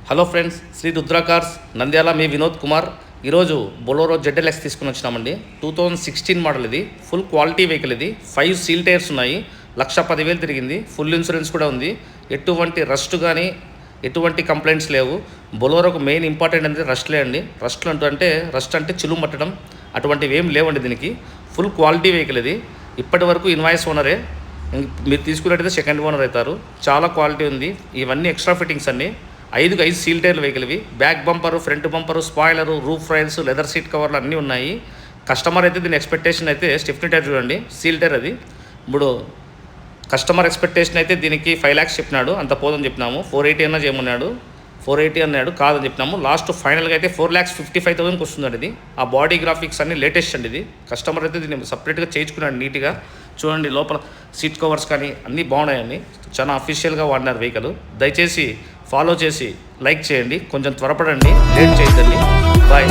Hello friends, Shri Rudra cars Nandyal. మీ వినోద్ కుమార్. ఈరోజు Bolero ZLX తీసుకుని వచ్చినామండి. 2016 మోడల్. ఇది ఫుల్ క్వాలిటీ వెహికల్. ఇది 5 సీల్ టైర్స్ ఉన్నాయి. 1,10,000 తిరిగింది. ఫుల్ ఇన్సూరెన్స్ కూడా ఉంది. ఎటువంటి రస్ట్ కానీ ఎటువంటి కంప్లైంట్స్ లేవు. బొలోరోకు మెయిన్ ఇంపార్టెంట్ అనేది రస్ట్లే అండి. రస్ట్ అంటే చిలుము పట్టడం అటువంటివి ఏం లేవండి దీనికి. ఫుల్ క్వాలిటీ వెహికల్ ఇది. ఇప్పటి వరకు ఇన్వాయిస్ ఓనరే. మీరు తీసుకున్నట్టయితే సెకండ్ ఓనర్ అవుతారు. చాలా క్వాలిటీ ఉంది. ఇవన్నీ ఎక్స్ట్రా ఫిట్టింగ్స్ అన్నీ. 5 సీల్ టైర్లు వెహికల్ ఇవి. Back bumper, front bumper, spoiler, roof rails, leather seat కవర్లు అన్నీ ఉన్నాయి. కస్టమర్ అయితే దీని ఎక్స్పెక్టేషన్ అయితే స్టెఫ్నీ టైర్ చూడండి, సీల్ టైర్ అది. ఇప్పుడు కస్టమర్ ఎక్స్పెక్టేషన్ అయితే దీనికి 5 lakhs చెప్పినాడు. అంత పోదని చెప్పినాము. 480 అన్నా చేయమన్నాడు. 480 అన్నాడు, కాదని చెప్పినాము. లాస్ట్ ఫైనల్గా అయితే 4,55,000కి వస్తుందండి ఇది. ఆ బాడీ గ్రాఫిక్స్ అన్నీ లేటెస్ట్ అండి ఇది. కస్టమర్ అయితే దీన్ని సపరేట్గా చేయించుకున్నాడు నీట్గా. చూడండి లోపల సీట్ కవర్స్ కానీ అన్నీ బాగున్నాయండి. చాలా అఫీషియల్గా వాడినారు వెహికల్. దయచేసి ఫాలో చేసి లైక్ చేయండి. కొంచెం త్వరపడండి, లేట్ చేయొద్దండి. బాయ్.